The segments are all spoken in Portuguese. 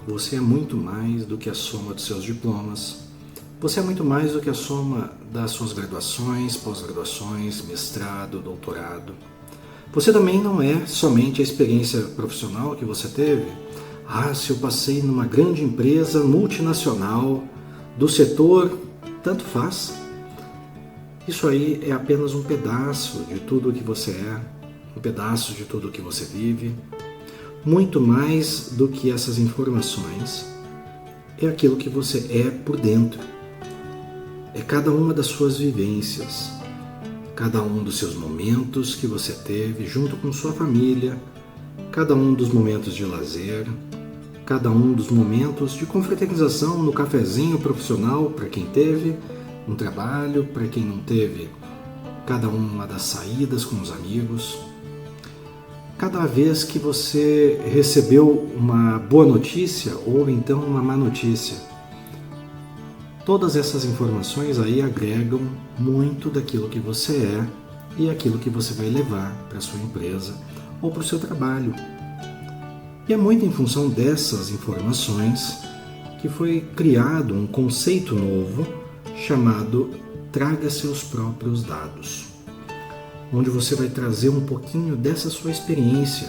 Você é muito mais do que a soma dos seus diplomas. Você é muito mais do que a soma das suas graduações, pós-graduações, mestrado, doutorado. Você também não é somente a experiência profissional que você teve. Ah, se eu passei numa grande empresa multinacional do setor, tanto faz. Isso aí é apenas um pedaço de tudo o que você é, um pedaço de tudo o que você vive. Muito mais do que essas informações é aquilo que você é por dentro. É cada uma das suas vivências, cada um dos seus momentos que você teve junto com sua família, cada um dos momentos de lazer, cada um dos momentos de confraternização no cafezinho profissional para quem teve, um trabalho para quem não teve, cada uma das saídas com os amigos. Cada vez que você recebeu uma boa notícia ou então uma má notícia, todas essas informações aí agregam muito daquilo que você é e aquilo que você vai levar para a sua empresa ou para o seu trabalho. E é muito em função dessas informações que foi criado um conceito novo chamado Traga Seus Próprios Dados, onde você vai trazer um pouquinho dessa sua experiência.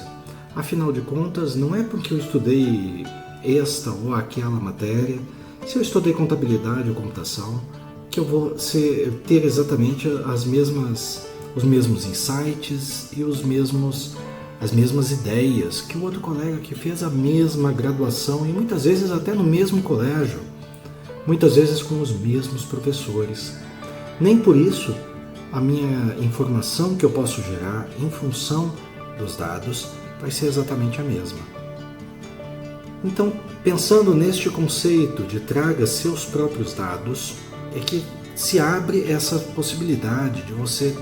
Afinal de contas, não é porque eu estudei esta ou aquela matéria, se eu estudei contabilidade ou computação, que eu vou ter exatamente os mesmos insights e as mesmas ideias que o outro colega que fez a mesma graduação e muitas vezes até no mesmo colégio, muitas vezes com os mesmos professores. Nem por isso a minha informação que eu posso gerar em função dos dados vai ser exatamente a mesma. Então, pensando neste conceito de traga seus próprios dados, é que se abre essa possibilidade de você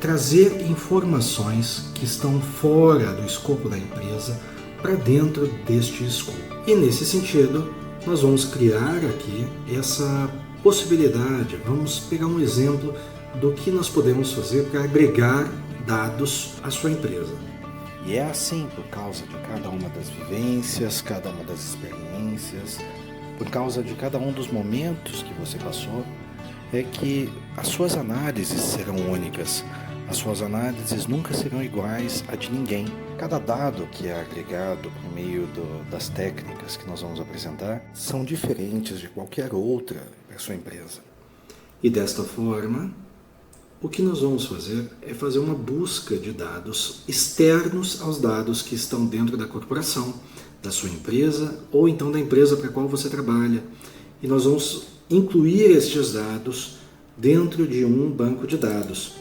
trazer informações que estão fora do escopo da empresa para dentro deste escopo. E nesse sentido, nós vamos criar aqui essa possibilidade. Vamos pegar um exemplo do que nós podemos fazer para agregar dados à sua empresa. E é assim por causa de cada uma das vivências, cada uma das experiências, por causa de cada um dos momentos que você passou, é que as suas análises serão únicas. As suas análises nunca serão iguais a de ninguém. Cada dado que é agregado por meio das técnicas que nós vamos apresentar são diferentes de qualquer outra para a sua empresa. E desta forma, o que nós vamos fazer é fazer uma busca de dados externos aos dados que estão dentro da corporação, da sua empresa ou então da empresa para a qual você trabalha. E nós vamos incluir estes dados dentro de um banco de dados.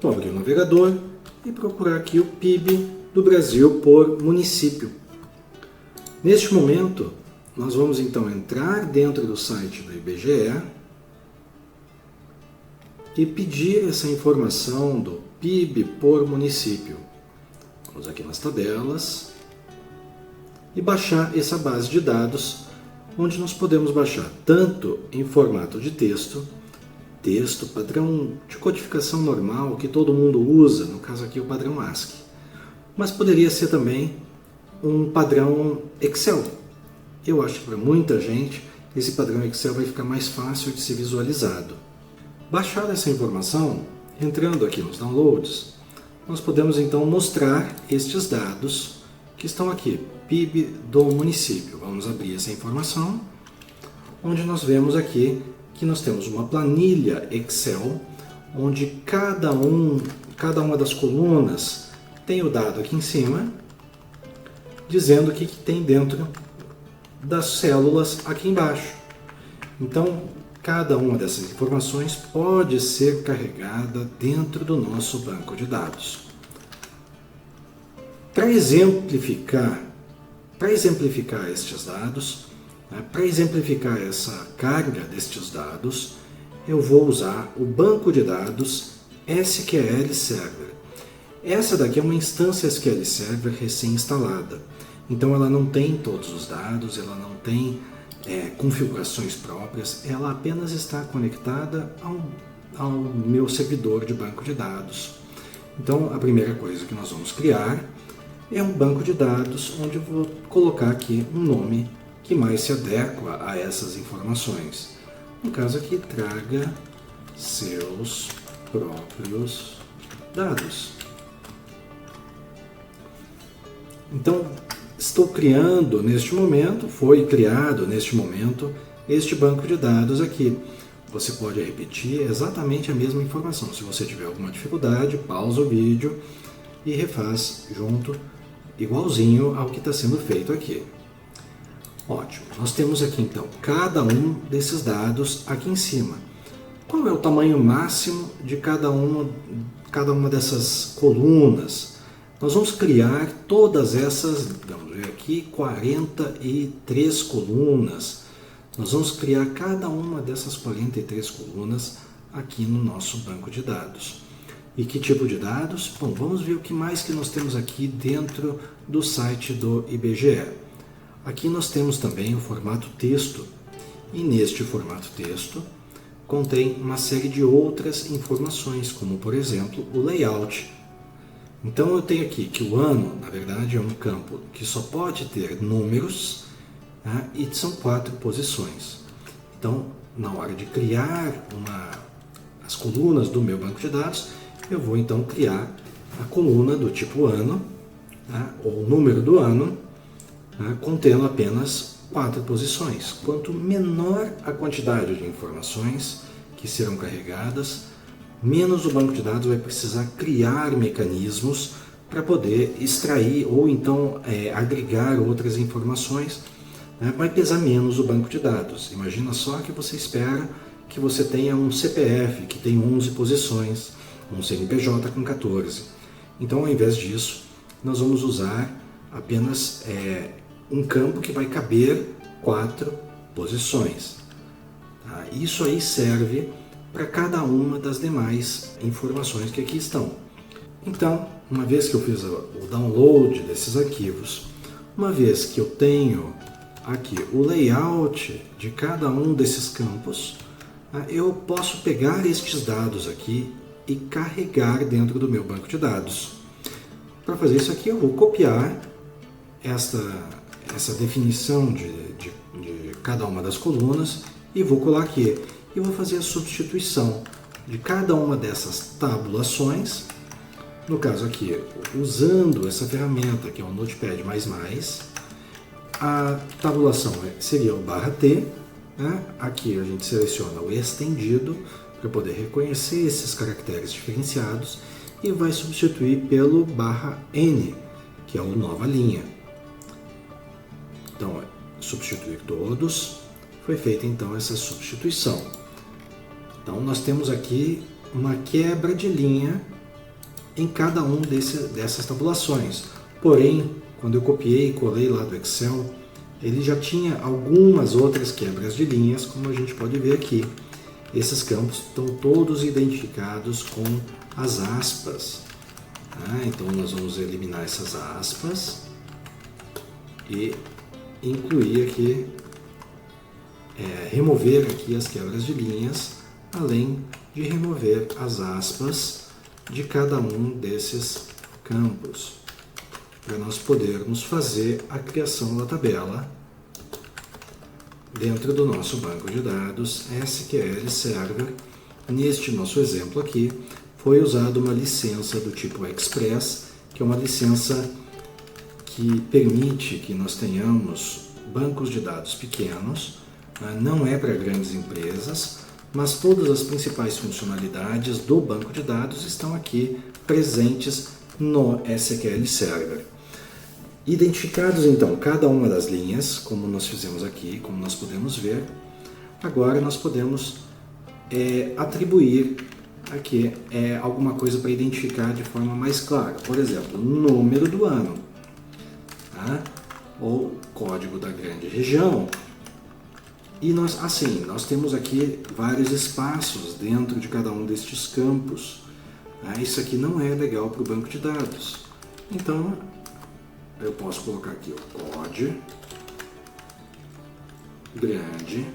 Vou abrir o navegador e procurar aqui o PIB do Brasil por município. Neste momento, nós vamos então entrar dentro do site do IBGE e pedir essa informação do PIB por município. Vamos aqui nas tabelas e baixar essa base de dados, onde nós podemos baixar tanto em formato de texto padrão de codificação normal que todo mundo usa, no caso aqui o padrão ASCII, mas poderia ser também um padrão Excel. Eu acho que para muita gente esse padrão Excel vai ficar mais fácil de ser visualizado. Baixada essa informação, entrando aqui nos downloads, nós podemos então mostrar estes dados que estão aqui, PIB do município. Vamos abrir essa informação, onde nós vemos aqui que nós temos uma planilha Excel, onde cada uma das colunas tem o dado aqui em cima, dizendo o que tem dentro das células aqui embaixo. Então, cada uma dessas informações pode ser carregada dentro do nosso banco de dados. Para exemplificar estes dados, para exemplificar essa carga destes dados, eu vou usar o banco de dados SQL Server. Essa daqui é uma instância SQL Server recém-instalada, então ela não tem todos os dados, ela não tem configurações próprias, ela apenas está conectada ao meu servidor de banco de dados. Então, a primeira coisa que nós vamos criar é um banco de dados onde eu vou colocar aqui um nome que mais se adequa a essas informações. No caso aqui, traga seus próprios dados. Então, estou criando neste momento, foi criado neste momento, este banco de dados aqui. Você pode repetir exatamente a mesma informação. Se você tiver alguma dificuldade, pausa o vídeo e refaz junto, igualzinho ao que está sendo feito aqui. Ótimo, nós temos aqui então cada um desses dados aqui em cima. Qual é o tamanho máximo de cada uma dessas colunas? Nós vamos criar todas essas, vamos ver aqui, 43 colunas. Nós vamos criar cada uma dessas 43 colunas aqui no nosso banco de dados. E que tipo de dados? Bom, vamos ver o que mais que nós temos aqui dentro do site do IBGE. Aqui nós temos também o formato texto. E neste formato texto contém uma série de outras informações, como por exemplo o layout. Então eu tenho aqui que o ano, na verdade, é um campo que só pode ter números, né, e são 4 posições. Então, na hora de criar as colunas do meu banco de dados, eu vou então criar a coluna do tipo ano, né, ou número do ano, né, contendo apenas 4 posições. Quanto menor a quantidade de informações que serão carregadas, menos o banco de dados vai precisar criar mecanismos para poder extrair ou então agregar outras informações, né? Vai pesar menos o banco de dados. Imagina só que você espera que você tenha um CPF que tem 11 posições, um CNPJ com 14. Então, ao invés disso, nós vamos usar apenas um campo que vai caber 4 posições. Tá? Isso aí serve para cada uma das demais informações que aqui estão. Então, uma vez que eu fiz o download desses arquivos, uma vez que eu tenho aqui o layout de cada um desses campos, eu posso pegar estes dados aqui e carregar dentro do meu banco de dados. Para fazer isso aqui, eu vou copiar essa definição de cada uma das colunas e vou colar aqui. E vou fazer a substituição de cada uma dessas tabulações, no caso aqui, usando essa ferramenta que é o Notepad++, a tabulação seria o /T, né? Aqui a gente seleciona o estendido para poder reconhecer esses caracteres diferenciados e vai substituir pelo /N, que é o nova linha. Então, substituir todos, foi feita então essa substituição. Então nós temos aqui uma quebra de linha em cada um dessas tabulações. Porém, quando eu copiei e colei lá do Excel, ele já tinha algumas outras quebras de linhas, como a gente pode ver aqui. Esses campos estão todos identificados com as aspas. Então nós vamos eliminar essas aspas e incluir aqui, remover aqui as quebras de linhas, além de remover as aspas de cada um desses campos, para nós podermos fazer a criação da tabela dentro do nosso banco de dados SQL Server. Neste nosso exemplo aqui, foi usada uma licença do tipo Express, que é uma licença que permite que nós tenhamos bancos de dados pequenos, não é para grandes empresas, mas todas as principais funcionalidades do banco de dados estão aqui presentes no SQL Server. Identificados então cada uma das linhas, como nós fizemos aqui, como nós podemos ver, agora nós podemos atribuir aqui alguma coisa para identificar de forma mais clara. Por exemplo, número do ano, tá? Ou código da grande região. E nós temos aqui vários espaços dentro de cada um destes campos. Isso aqui não é legal para o banco de dados. Então, eu posso colocar aqui o código grande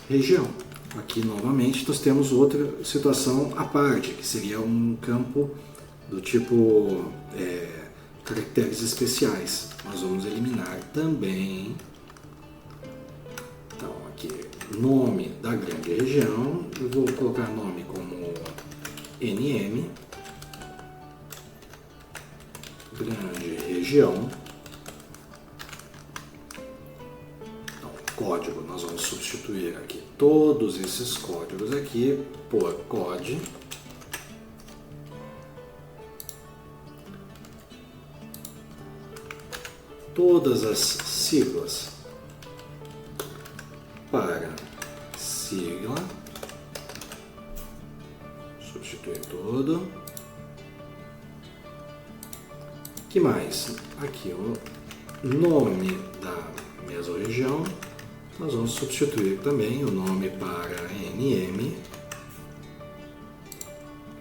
região. Aqui, novamente, nós temos outra situação à parte, que seria um campo do tipo caracteres especiais. Nós vamos eliminar também, então aqui, nome da grande região, eu vou colocar nome como NM, grande região. Então, código, nós vamos substituir aqui todos esses códigos aqui por COD. Todas as siglas para sigla, substituir tudo. Que mais? Aqui o nome da mesorregião, nós vamos substituir também o nome para NM.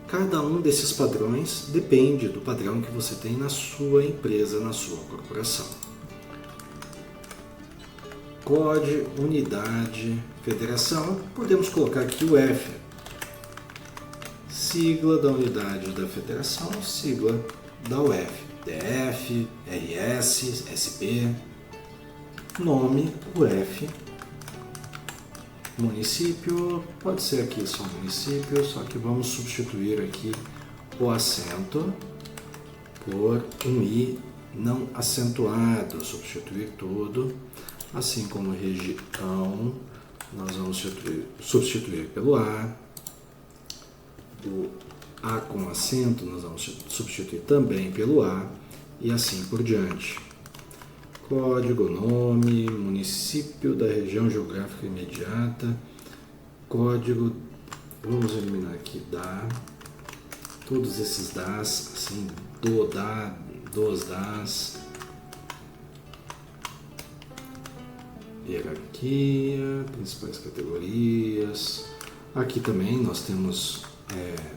Cada um desses padrões depende do padrão que você tem na sua empresa, na sua corporação. COD, unidade, federação, podemos colocar aqui o F. Sigla da unidade da federação, sigla da UF. DF, RS, SP, nome, UF. Município, pode ser aqui só município, só que vamos substituir aqui o acento por um I não acentuado, substituir tudo, assim como região, nós vamos substituir pelo A, o A com acento nós vamos substituir também pelo A, e assim por diante. Código, nome, município da região geográfica imediata, código, vamos eliminar aqui da, todos esses das, assim, do, da, dos, das, hierarquia, principais categorias. Aqui também nós temos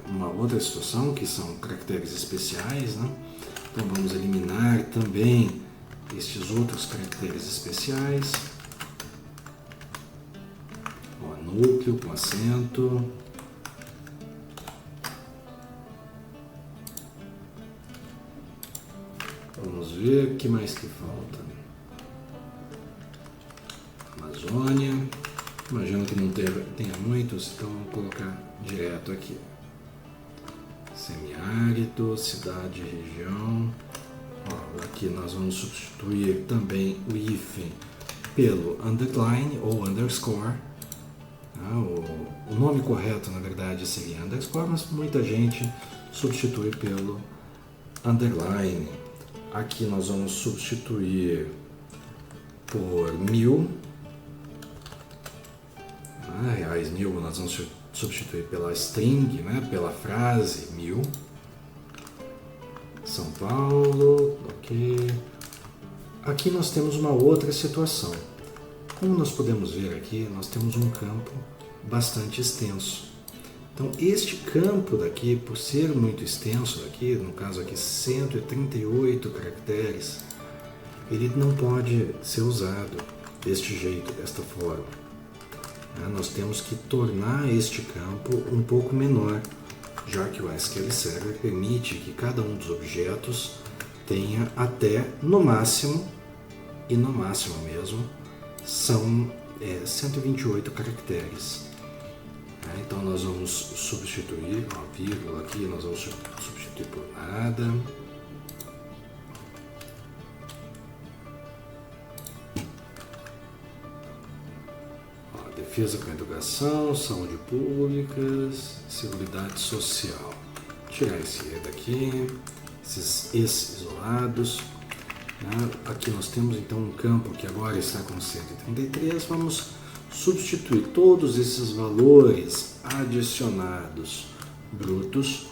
uma outra situação que são caracteres especiais, né? Então vamos eliminar também estes outros caracteres especiais. Ó, núcleo com acento. Vamos ver o que mais que falta. Amazônia. Imagino que não tenha muitos, então vamos colocar direto aqui. Semiárido, cidade, região. Ó, aqui nós vamos substituir também o hífen pelo underline ou underscore. O nome correto, na verdade, seria underscore, mas muita gente substitui pelo underline. Aqui nós vamos substituir por 1000. Reais 1000, nós vamos substituir pela string, né, pela frase 1000. São Paulo, ok. Aqui nós temos uma outra situação. Como nós podemos ver aqui, nós temos um campo bastante extenso. Então este campo daqui, por ser muito extenso daqui, no caso aqui 138 caracteres, ele não pode ser usado deste jeito, desta forma. Nós temos que tornar este campo um pouco menor, já que o SQL Server permite que cada um dos objetos tenha até, no máximo, e no máximo mesmo, são 128 caracteres. Então nós vamos substituir, a vírgula aqui, nós vamos substituir por nada. Defesa com a educação, saúde pública, seguridade social. Tirar esse E daqui, esses isolados. Aqui nós temos então um campo que agora está com 133. Vamos substituir todos esses valores adicionados brutos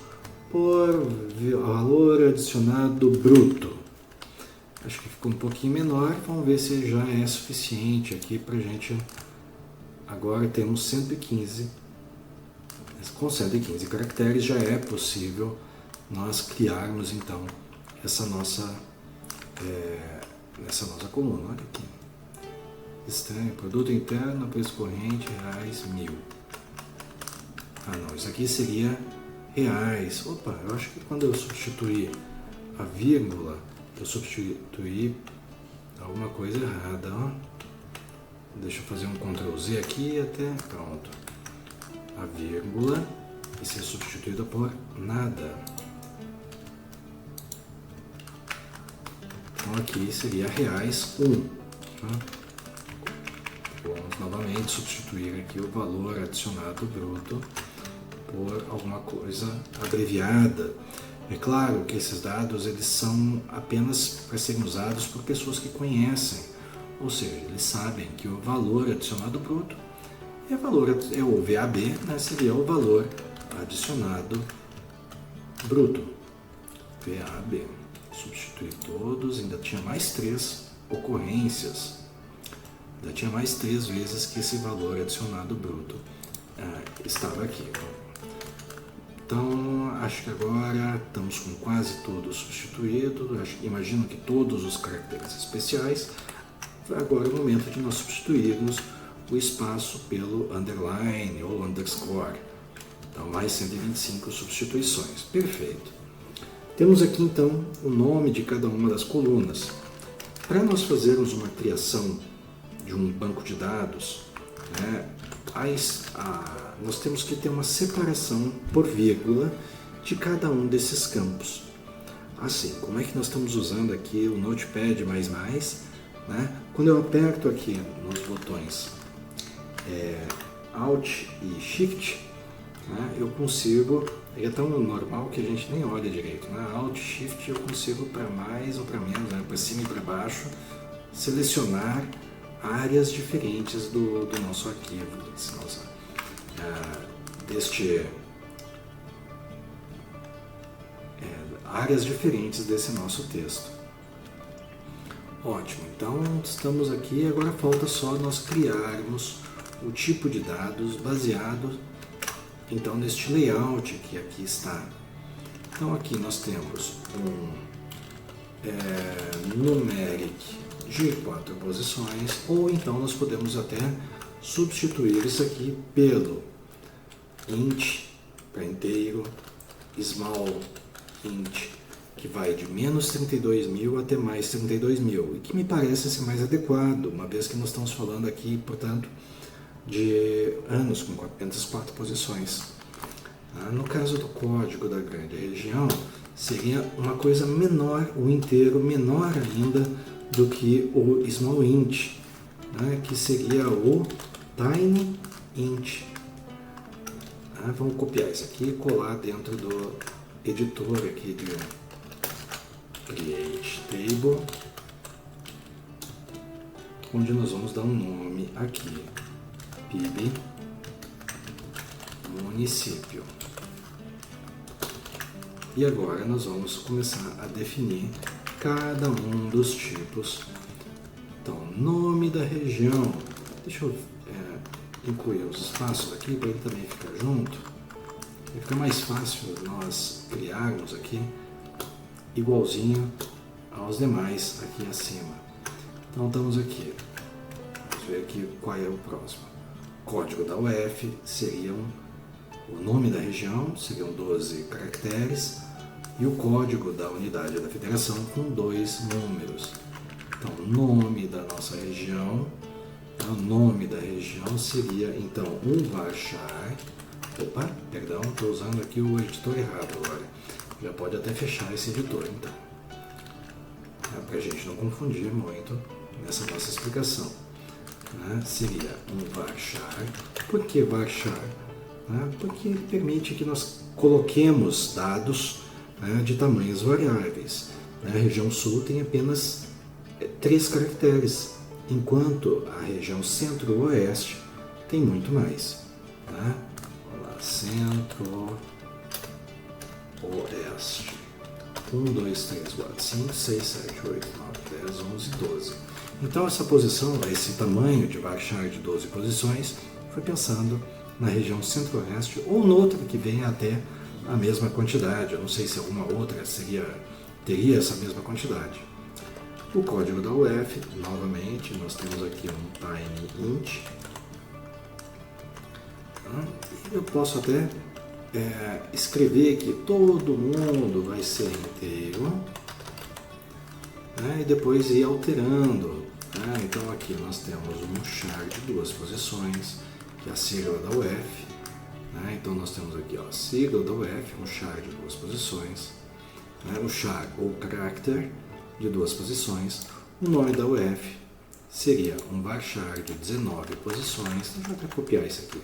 por valor adicionado bruto. Acho que ficou um pouquinho menor. Vamos ver se já é suficiente aqui para a gente. Agora temos 115. Com 115 caracteres já é possível nós criarmos então essa nossa coluna. Olha aqui. Estranho, produto interno, preço corrente, reais, 1000. Não, isso aqui seria reais. Opa, eu acho que quando eu substituir a vírgula, eu substituí alguma coisa errada, ó. Deixa eu fazer um Ctrl Z aqui até pronto. A vírgula e ser substituída por nada. Então aqui seria reais 1. Tá? Vamos novamente substituir aqui o valor adicionado bruto por alguma coisa abreviada. É claro que esses dados eles são apenas para serem usados por pessoas que conhecem, ou seja, eles sabem que o valor adicionado bruto é o VAB, né, seria o valor adicionado bruto. VAB. Substituir todos, ainda tinha mais 3 ocorrências, ainda tinha mais 3 vezes que esse valor adicionado bruto estava aqui. Então, acho que agora estamos com quase tudo substituído. Imagino que todos os caracteres especiais. Agora é o momento de nós substituirmos o espaço pelo underline ou underscore. Então, mais 125 substituições. Perfeito. Temos aqui, então, o nome de cada uma das colunas. Para nós fazermos uma criação de um banco de dados, né, nós temos que ter uma separação por vírgula de cada um desses campos. Assim, como é que nós estamos usando aqui o Notepad++, né? Quando eu aperto aqui nos botões Alt e Shift, né, eu consigo, é tão normal que a gente nem olha direito, né? Alt Shift eu consigo para mais ou para menos, né, para cima e para baixo, selecionar áreas diferentes do nosso arquivo, áreas diferentes desse nosso texto. Ótimo, então estamos aqui, agora falta só nós criarmos o tipo de dados baseado então neste layout que aqui está. Então aqui nós temos um numeric de 4 posições, ou então nós podemos até substituir isso aqui pelo int para inteiro, small int, que vai de menos 32.000 até mais 32.000, e que me parece ser mais adequado, uma vez que nós estamos falando aqui, portanto, de anos com apenas 4 posições. No caso do código da grande região, seria uma coisa menor, o inteiro menor ainda do que o small int, né, que seria o tiny int. Vamos copiar isso aqui e colar dentro do editor aqui de Create Table, onde nós vamos dar um nome aqui, PIB município. E agora nós vamos começar a definir cada um dos tipos. Então, nome da região. Deixa eu incluir os espaços aqui para ele também ficar junto. E fica mais fácil nós criarmos aqui igualzinho aos demais aqui acima. Então estamos aqui. Vamos ver aqui qual é o próximo. Código da UF seriam o nome da região, seriam 12 caracteres, e o código da unidade da federação com 2 números. Então, nome da nossa região, o nome da região seria então um varchar. Opa, perdão, estou usando aqui o editor errado agora. Já pode até fechar esse editor, então. Para a gente não confundir muito nessa nossa explicação. Seria um varchar. Por que varchar? Porque ele permite que nós coloquemos dados de tamanhos variáveis. A região sul tem apenas 3 caracteres, enquanto a região centro-oeste tem muito mais. Vamos lá, centro-oeste. 1, 2, 3, 4, 5, 6, 7, 8, 9, 10, 11, 12. Então essa posição, esse tamanho de varchar de 12 posições, foi pensando na região centro-oeste ou noutra que venha até a mesma quantidade. Eu não sei se alguma outra teria essa mesma quantidade. O código da UF, novamente, nós temos aqui um tiny int. Eu posso até escrever que todo mundo vai ser inteiro. né, e depois ir alterando. Né? Então aqui nós temos um char de 2 posições, que é a sigla da UF. Né? Então nós temos aqui a sigla da UF, um char de 2 posições, né? O char ou character de 2 posições. O nome da UF seria um varchar de 19 posições. Deixa eu até copiar isso aqui.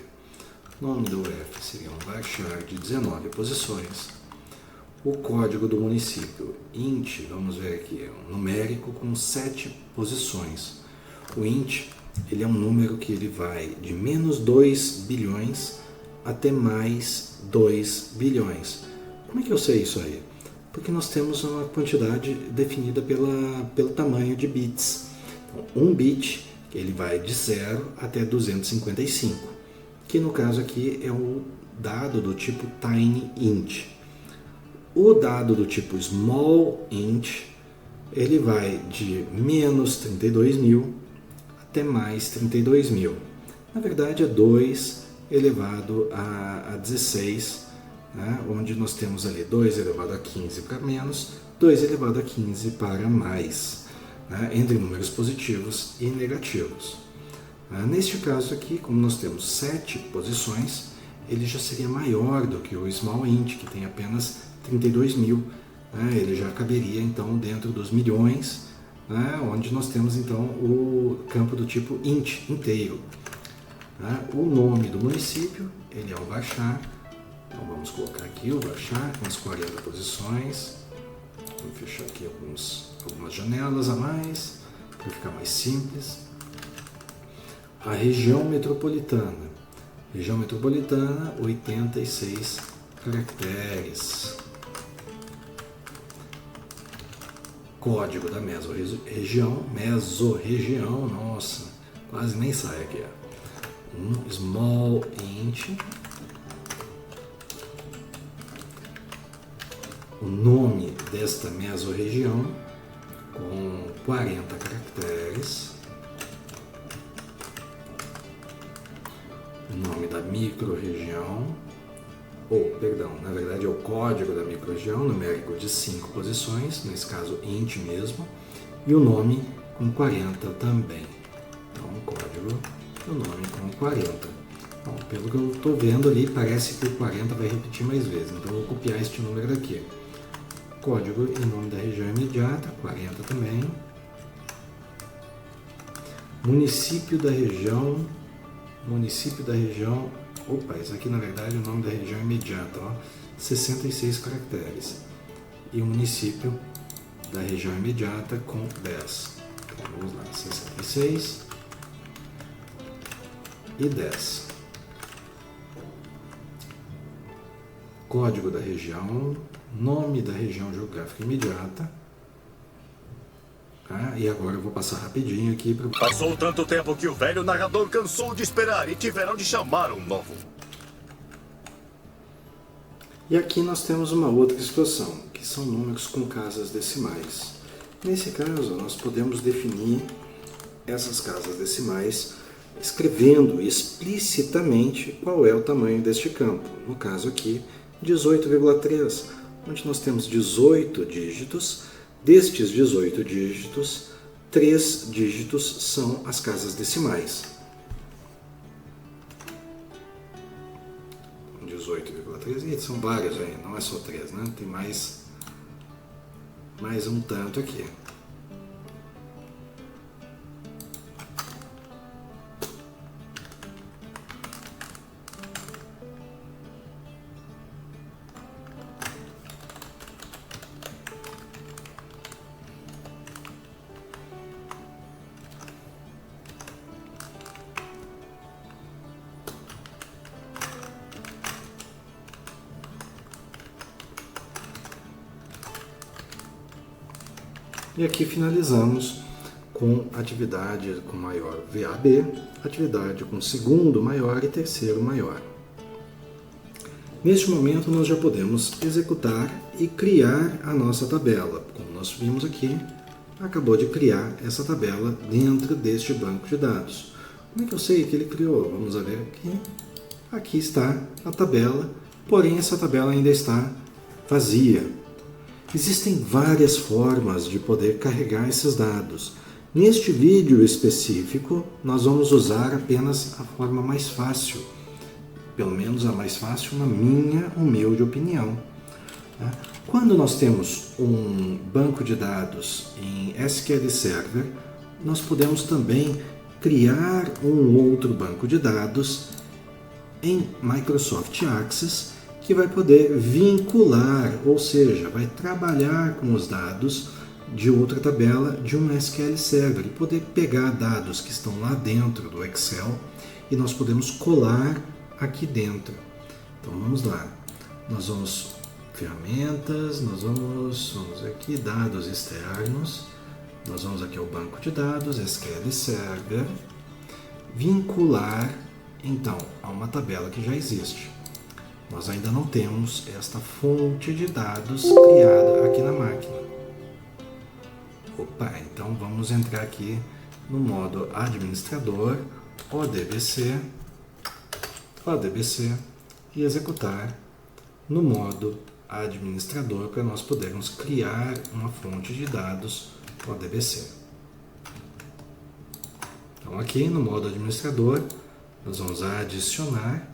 O nome da UF seria um varchar de 19 posições. O código do município, int, vamos ver aqui, é um numérico com 7 posições. O int, ele é um número que ele vai de menos 2 bilhões até mais 2 bilhões. Como é que eu sei isso aí? Porque nós temos uma quantidade definida pelo tamanho de bits. Então, um bit, ele vai de 0 até 255, que no caso aqui é o dado do tipo tinyInt. O dado do tipo smallInt, ele vai de menos 32.000 até mais 32.000. Na verdade é 2 elevado a 16, né? Onde nós temos ali 2 elevado a 15 para menos, 2 elevado a 15 para mais, né? Entre números positivos e negativos. Neste caso aqui, como nós temos 7 posições, ele já seria maior do que o smallInt, que tem apenas 32.000. Né? Ele já caberia então dentro dos milhões, né? Onde nós temos então o campo do tipo int, inteiro. O nome do município, ele é o varchar. Então vamos colocar aqui o varchar com as 40 posições. Vamos fechar aqui algumas janelas a mais, para ficar mais simples. A região metropolitana. Região metropolitana, 86 caracteres. Código da mesorregião, nossa, quase nem sai aqui. Um small int. O nome desta mesorregião com 40 caracteres. O nome da microrregião, na verdade é o código da microrregião, numérico de 5 posições, nesse caso int mesmo, e o nome com 40 também. Então o código e o nome com 40. Bom, pelo que eu estou vendo ali, parece que o 40 vai repetir mais vezes, então eu vou copiar este número aqui. Código e nome da região imediata, 40 também. Município da região, opa, isso aqui na verdade é o nome da região imediata, ó, 66 caracteres. E o município da região imediata com 10. Então vamos lá, 66 e 10. Código da região, nome da região geográfica imediata. E agora eu vou passar rapidinho aqui para... Passou tanto tempo que o velho narrador cansou de esperar e tiveram de chamar um novo. E aqui nós temos uma outra situação, que são números com casas decimais. Nesse caso, nós podemos definir essas casas decimais escrevendo explicitamente qual é o tamanho deste campo. No caso aqui, 18,3, onde nós temos 18 dígitos. Destes 18 dígitos, 3 dígitos são as casas decimais. 18,3, e são vários aí, não é só 3, né? Tem mais um tanto aqui. E aqui finalizamos com atividade com maior VAB, atividade com segundo maior e terceiro maior. Neste momento nós já podemos executar e criar a nossa tabela. Como nós vimos aqui, acabou de criar essa tabela dentro deste banco de dados. Como é que eu sei que ele criou? Vamos ver aqui. Aqui está a tabela, porém essa tabela ainda está vazia. Existem várias formas de poder carregar esses dados. Neste vídeo específico, nós vamos usar apenas a forma mais fácil, pelo menos a mais fácil na minha humilde opinião. Quando nós temos um banco de dados em SQL Server, nós podemos também criar um outro banco de dados em Microsoft Access que vai poder vincular, ou seja, vai trabalhar com os dados de outra tabela de um SQL Server e poder pegar dados que estão lá dentro do Excel e nós podemos colar aqui dentro. Então vamos lá, nós vamos ferramentas, nós vamos aqui dados externos, nós vamos aqui ao banco de dados SQL Server, vincular então a uma tabela que já existe. Nós ainda não temos esta fonte de dados criada aqui na máquina. Opa, então vamos entrar aqui no modo administrador, ODBC e executar no modo administrador para nós podermos criar uma fonte de dados ODBC. Então aqui no modo administrador nós vamos adicionar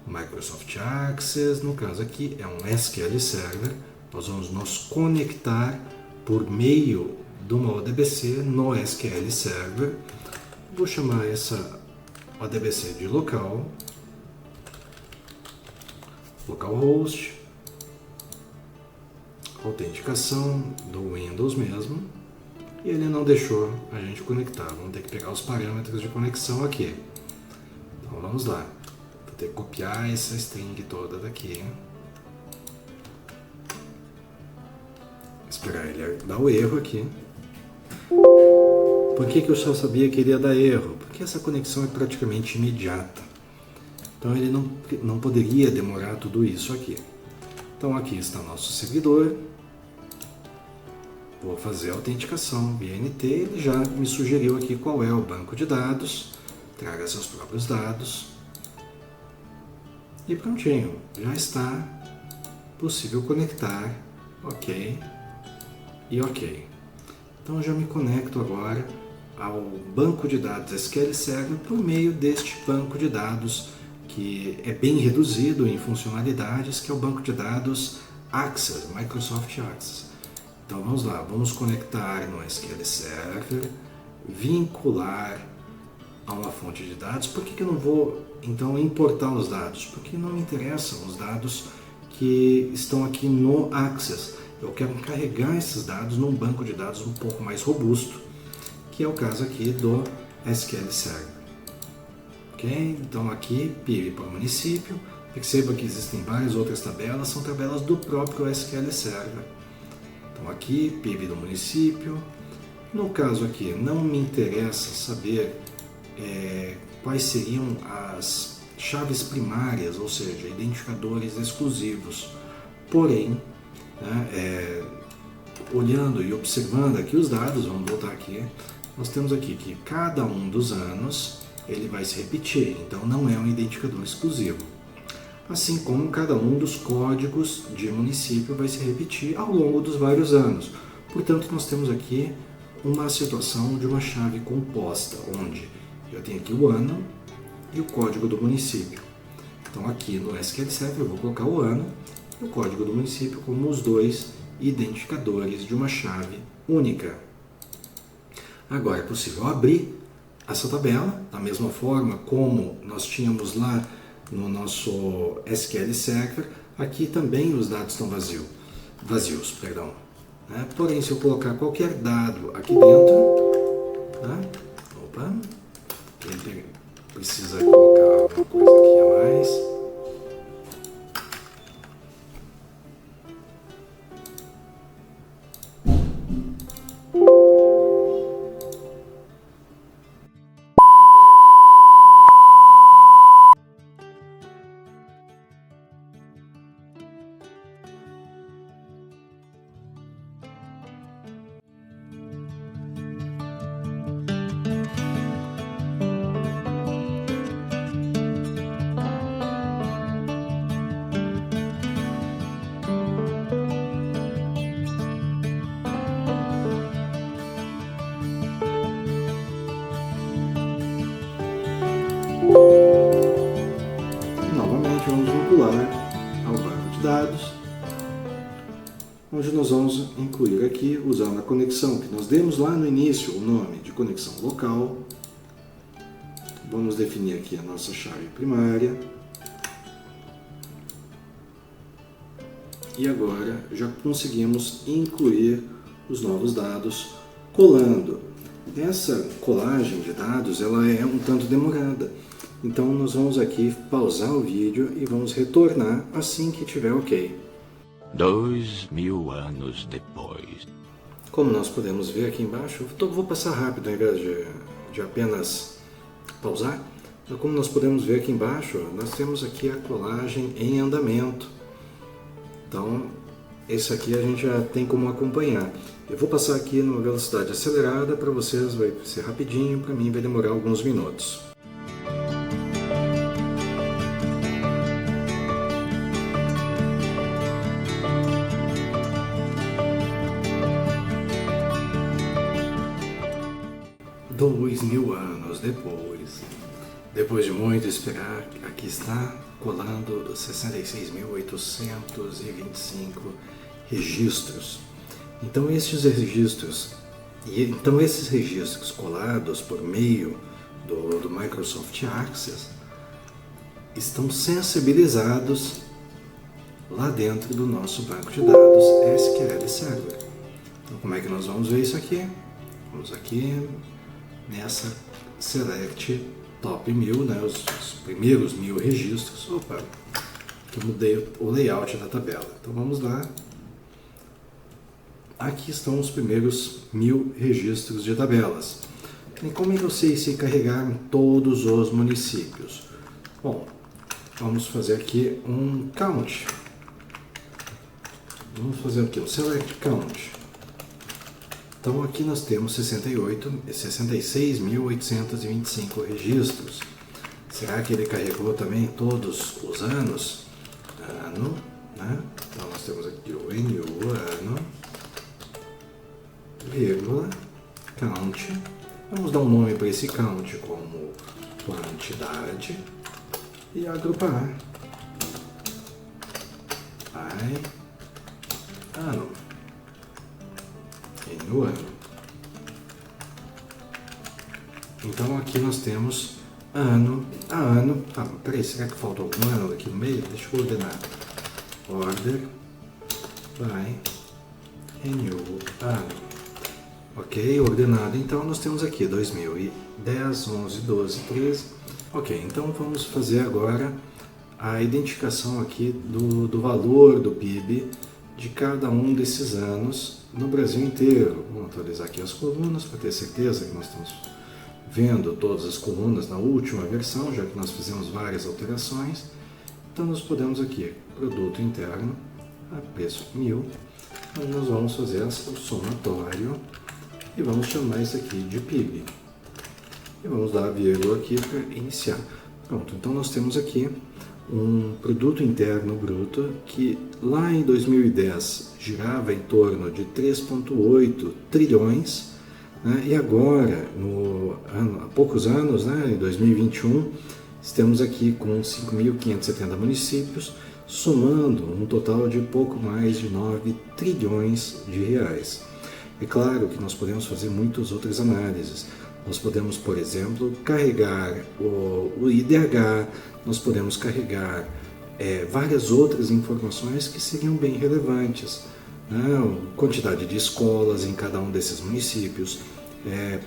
Microsoft Access, no caso aqui é um SQL Server, nós vamos nos conectar por meio de uma ODBC no SQL Server. Vou chamar essa ODBC de localhost, autenticação do Windows mesmo, e ele não deixou a gente conectar. Vamos ter que pegar os parâmetros de conexão aqui. Então vamos lá. Vou ter que copiar essa string toda daqui. Esperar ele dar o erro aqui. Por que eu só sabia que ele ia dar erro? Porque essa conexão é praticamente imediata. Então ele não poderia demorar tudo isso aqui. Então aqui está nosso servidor. Vou fazer a autenticação via NT. Ele já me sugeriu aqui qual é o banco de dados. Traga seus próprios dados. E prontinho, já está possível conectar. Ok. E ok. Então eu já me conecto agora ao banco de dados SQL Server por meio deste banco de dados que é bem reduzido em funcionalidades, que é o banco de dados Access, Microsoft Access. Então vamos lá, vamos conectar no SQL Server, vincular a uma fonte de dados. Por que eu não vou então importar os dados? Porque não me interessam os dados que estão aqui no Access. Eu quero carregar esses dados num banco de dados um pouco mais robusto, que é o caso aqui do SQL Server. Ok? Então aqui, PIB para o município. Perceba que existem várias outras tabelas, são tabelas do próprio SQL Server. Então aqui, PIB do município. No caso aqui, não me interessa saber quais seriam as chaves primárias, ou seja, identificadores exclusivos. Porém, olhando e observando aqui os dados, vamos voltar aqui, nós temos aqui que cada um dos anos ele vai se repetir, então não é um identificador exclusivo. Assim como cada um dos códigos de município vai se repetir ao longo dos vários anos. Portanto, nós temos aqui uma situação de uma chave composta, onde eu tenho aqui o ano e o código do município. Então aqui no SQL Server eu vou colocar o ano e o código do município como os dois identificadores de uma chave única. Agora é possível abrir essa tabela da mesma forma como nós tínhamos lá no nosso SQL Server. Aqui também os dados estão vazios. Porém, se eu colocar qualquer dado aqui dentro, ele precisa colocar alguma coisa aqui a mais. dados, onde nós vamos incluir aqui, usando a conexão que nós demos lá no início, o nome de conexão local. Vamos definir aqui a nossa chave primária. E agora já conseguimos incluir os novos dados colando. Essa colagem de dados ela é um tanto demorada. Então nós vamos aqui pausar o vídeo e vamos retornar assim que tiver ok. 2000 anos depois. Como nós podemos ver aqui embaixo, vou passar rápido ao invés de apenas pausar. Então, como nós podemos ver aqui embaixo, nós temos aqui a colagem em andamento. Então, esse aqui a gente já tem como acompanhar. Eu vou passar aqui numa velocidade acelerada, para vocês vai ser rapidinho, para mim vai demorar alguns minutos. Dois mil anos depois de muito esperar, aqui está colando 66.825 registros. Então esses registros colados por meio do Microsoft Access estão sensibilizados lá dentro do nosso banco de dados SQL Server. Então como é que nós vamos ver isso aqui? Vamos aqui nessa Select Top 1000, né, os primeiros 1000 registros. Opa, que eu mudei o layout da tabela. Então vamos lá. Aqui estão os primeiros 1000 registros de tabelas. E como é que eu sei se carregaram todos os municípios? Bom, vamos fazer aqui um count. Vamos fazer aqui um select count. Então aqui nós temos 66.825 registros. Será que ele carregou também todos os anos? Ano, né? Então nós temos aqui o NU, ano, vírgula, count. Vamos dar um nome para esse count como quantidade e agrupar. Ano. No ano. Então aqui nós temos ano a ano. Peraí, será que falta algum ano aqui no meio? Deixa eu ordenar. Order by renew ano. Ok, ordenado. Então nós temos aqui 2010, 11, 12, 13. Ok, então vamos fazer agora a identificação aqui do valor do PIB de cada um desses anos no Brasil inteiro. Vamos atualizar aqui as colunas para ter certeza que nós estamos vendo todas as colunas na última versão, já que nós fizemos várias alterações. Então nós podemos aqui, produto interno, a preço 1000, onde nós vamos fazer o somatório e vamos chamar isso aqui de PIB. E vamos dar a vírgula aqui para iniciar. Pronto, então nós temos aqui um produto interno bruto que lá em 2010 girava em torno de 3,8 trilhões, né? E agora, há poucos anos, né, em 2021, estamos aqui com 5.570 municípios, somando um total de pouco mais de 9 trilhões de reais. É claro que nós podemos fazer muitas outras análises. Nós podemos, por exemplo, carregar o IDH, nós podemos carregar várias outras informações que seriam bem relevantes. Né? Quantidade de escolas em cada um desses municípios,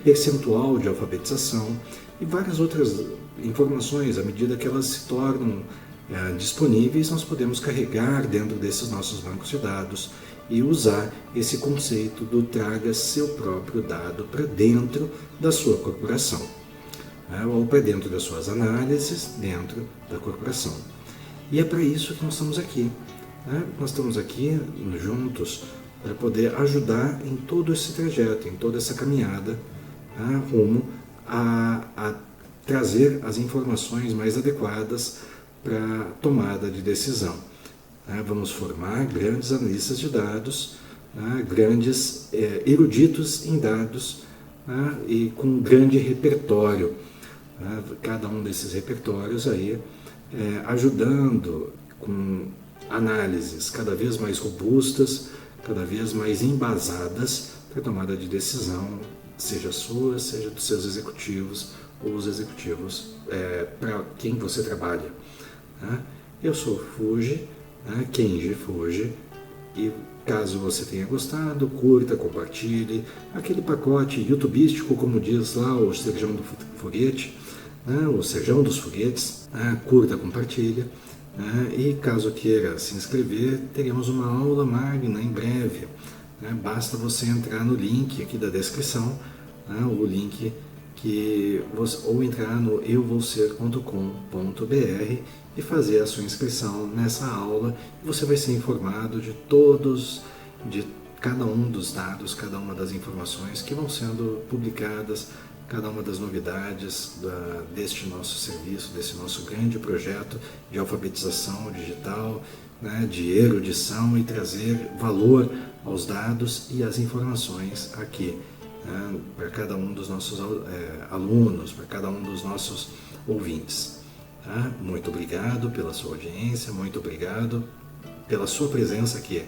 percentual de alfabetização e várias outras informações. À medida que elas se tornam disponíveis, nós podemos carregar dentro desses nossos bancos de dados e usar esse conceito do traga seu próprio dado para dentro da sua corporação, né? Ou para dentro das suas análises dentro da corporação. E é para isso que nós estamos aqui. Né? Nós estamos aqui juntos para poder ajudar em todo esse trajeto, em toda essa caminhada, né? Rumo a trazer as informações mais adequadas para a tomada de decisão. Vamos formar grandes analistas de dados, grandes eruditos em dados, e com um grande repertório. Cada um desses repertórios aí ajudando com análises cada vez mais robustas, cada vez mais embasadas para tomada de decisão, seja sua, seja dos seus executivos ou os executivos para quem você trabalha. Né? Eu sou Fuji, Kenji Fuji, e caso você tenha gostado, curta, compartilhe, aquele pacote youtubístico, como diz lá o Serjão do Foguete, o Serjão dos Foguetes, curta, compartilha. E caso queira se inscrever, teremos uma aula magna em breve. Basta você entrar no link aqui da descrição, o link ou entrar no euvouser.com.br e fazer a sua inscrição nessa aula. Você vai ser informado de cada um dos dados, cada uma das informações que vão sendo publicadas, cada uma das novidades deste nosso serviço, desse nosso grande projeto de alfabetização digital, de erudição e trazer valor aos dados e às informações aqui, para cada um dos nossos alunos, para cada um dos nossos ouvintes. Muito obrigado pela sua audiência, muito obrigado pela sua presença aqui.